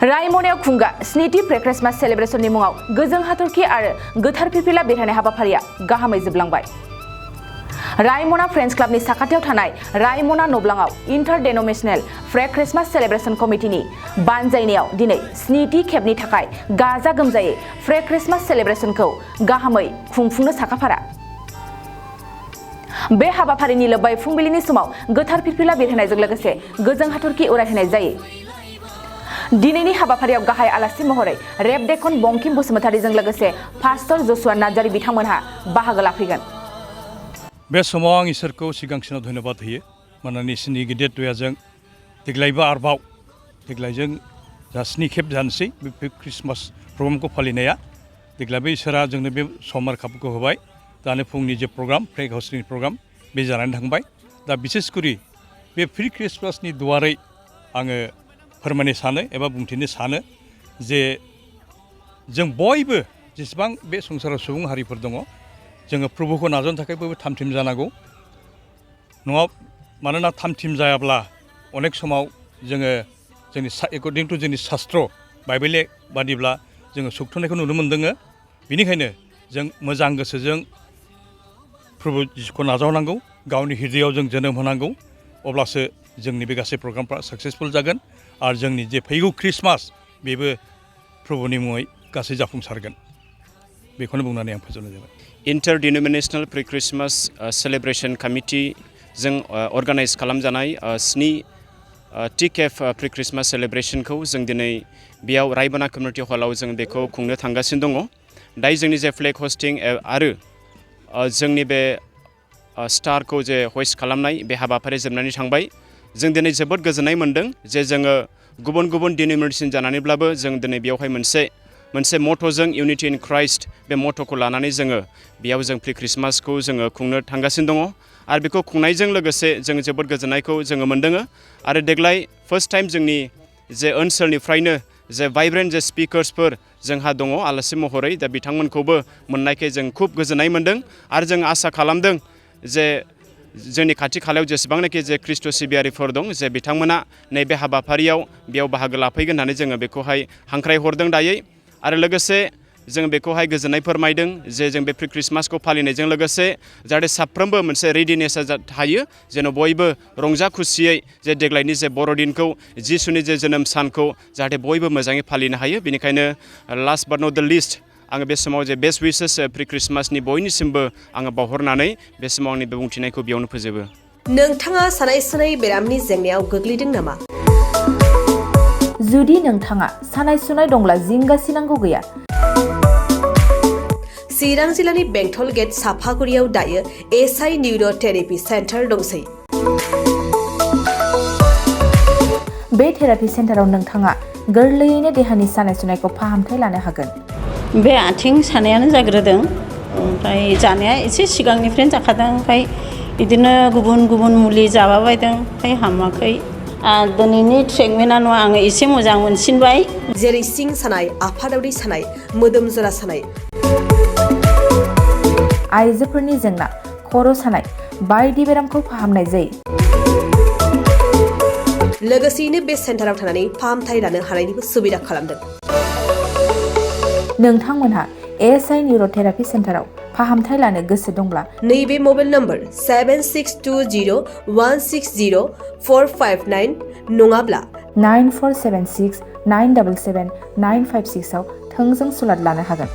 रायमनायाव खुंगा स्निथि प्रि-क्रिसमास सेलेब्रेशननि मुङाव गोजों हाथरखि आरो गोथार फिरफिला बेरहोनाय हाबाफारिया गाहामै जोबलांबाय। रायमना फ्रेन्ड्स क्लाबनि साखाथियाव थानाय रायमना नब्लाङाव इन्टार-डेनोमिनेसनेल प्रि-क्रिसमास सेलेब्रेशन कमिटिनि बानजायनायाव दिनै स्निथि खेबनि थाखाय गाजा-गोमजायै प्रि-क्रिसमास सेलेब्रेशनखौ गाहामै खुंफुंनो साखाफारा। बे हाबाफारिनि लोब्बायै फुंबिलिनि समाव गोथार फिरफिला बेरहोनायजों लोगोसे गोजों हाथरखि उरायहोनाय जायो। दिनैनि हाबाफारियाव गाहाय आलासि महरै रेभ डेकन बंकिम बसुमतारीजों लोगोसे पास्टर जसुआ नार्जारी बिथांमोनहा बाहागो लाफैगोन। बे समाव आं इसोरखौ सिगांसिनाव धन्यबाद होयो मानोना नोंसिनि गिदिर दयाजों देग्लायबो आरोबाव देग्लायजों जा 7 खेब जानोसै बे क्रिसमास प्रग्रामखौ फालिनाया देग्लायबो इसोरा जोंनो बे सम आरो खाबुखौ होबाय। दानो फुंनि जे प्रग्राम फ्लेग हस्टिंनि प्रग्राम बे जानानै थांबाय। दा बिसेसकरि बे प्रि क्रिसमासनि दुवारै आङो फोरमायनो सानो एबा बुंथिनो सानो जे जों बयबो जेसेबां बे संसाराव सुबुं हारिफोर दङ जोङो प्रभुखौ नाजावनो थाखाय बयबो थामथिम जानांगौ नङा। मानोना थामथिम जायाब्ला अनेक समाव जोङो जोंनि एकर्डिं टु जोंनि शास्त्र बाइबेल बादिब्ला जोङो सुखथनायखौ नुनो मोन्दों। बेनिखायनो जों मोजां गोसोजों प्रभु जिशुखौ नाजावनांगौ, गावनि हृदयाव जों जोनोम होनांगौ, अब्लासो जोंनि बे गासै प्रग्रामफ्रा साक्सेसफुल जागोन आरो जोंनि जे फैगौ क्रिसमास बेबो प्रभुनि मुङै गासै जाफुंसारगोन। बेखौनो बुंनानै आं फोजोबनाय जाबाय। इन्टार-डिनोमिनेसनेल प्रि-क्रिसमास सेलेब्रेशन कमिटि जों अर्गानाइज खालामजानाय 7थि खेब प्रि-क्रिसमास सेलेब्रेशनखौ जों दिनै बेयाव रायमना कमिउनिटि हलाव जों बेखौ खुंनो थांगासिनो दङ। दायो जोंनि जे फ्लेग हस्टिं आरो जोंनि बे स्टारखौ जे हइस्ट खालामनाय बे हाबाफारि जोबनानै थांबाय। जों दिनै जोबोद गोजोननाय मोन्दों जे जोङो गुबुन गुबुन डिनोमिनेसन जानानैब्लाबो जों दिनै बेयावहाय मोनसे मट'जों इउनिटि इन क्राइस्ट बे मट'खौ लानानै जोङो बेयाव जों प्रि क्रिसमासखौ जोङो खुंनो थांगासिनो दङ आरो बेखौ खुंनायजों लोगोसे जों जोबोद गोजोननायखौ जोङो मोन्दों। आरो देग्लाय फार्स्ट टाइम जोंनि जे ओनसोलनिफ्रायनो जे भाइब्रेन्ट जे स्पिकार्सफोर जोंहा दङ आलासि महरै, दा बिथांमोनखौबो मोननायखाय जों खुब गोजोननाय मोन्दों आरो जों आसा खालामदों जे जोंनि खाथि खालायाव जेसेबांनाखि जे ख्रिस्ट' सिबियारिफोर दं जे बिथांमोना नैबे हाबाफारियाव बेयाव बाहागो लाफैगोन होननानै जोङो बेखौहाय हांख्रायहरदों दायै। आरो लोगोसे जों बेखौहाय गोजोननाय फोरमायदों जे जों बे प्रि क्रिसमासखौ फालिनायजों लोगोसे जाहाथे साफ्रोमबो मोनसे रेडिनेसा थायो जेन' बयबो रंजा खुसियै जे देग्लायनि जे बर'दिनखौ जिसुनि जे जोनोम सानखौ जाहाथे बयबो मोजाङै फालिनो हायो। बेनिखायनो last but not the list आङो बे समाव जे बेस्ट उइसेस प्रि क्रिसमासनि बयनिसिमबो आङो बावहरनानै बे समाव आंनि बे बुंथिनायखौ बेयावनो फोजोबो। नोंथाङा सानाय सुनाय बेरामनि जेंनायाव गोग्लैदों नामा? जुदि नोंथाङा सानाय सुनाय दंब्ला जिंगासिनांगौ गैया। चिरां जिल्लानि बेंटल गेट साफागुरियाव दायो एसआइ निउर' थेरापि सेन्टार दंसै। बे थेरापि सेन्टाराव नोंथाङा गोरलैयैनो देहानि सानाय सुनायखौ फाहामथाय लानो हागोन। बे आथिं सानायानो जाग्रोदों, ओमफ्राय जानाया एसे सिगांनिफ्रायनो जाखादों, ओमफ्राय बिदिनो गुबुन गुबुन मुलि जाबाबायदों, ओमफ्राय हामाखै। दिनैनि ट्रिटमेन्टआ नङा, आङो एसे मोजां मोनसिनबाय। जेरै सिं सानाय, आफादावरि सानाय, मोदोम जरा सानाय, आइजोफोरनि जेंना, खर' सानाय बायदि बेरामखौ फाहामनाय जायो। लोगोसेयैनो बे सेन्टाराव थानानै फाहामथाय लानो हानायनिबो सुबिदा खालामदों। नोंथांमोनहा एसआइ निउर' थेरापि सेन्टाराव फाहामथाय लानो गोसो दंब्ला नैबे मबाइल नम्बर 7620160459 नङाब्ला 9476977956 आव थोंजों सुलाद लानो हागोन।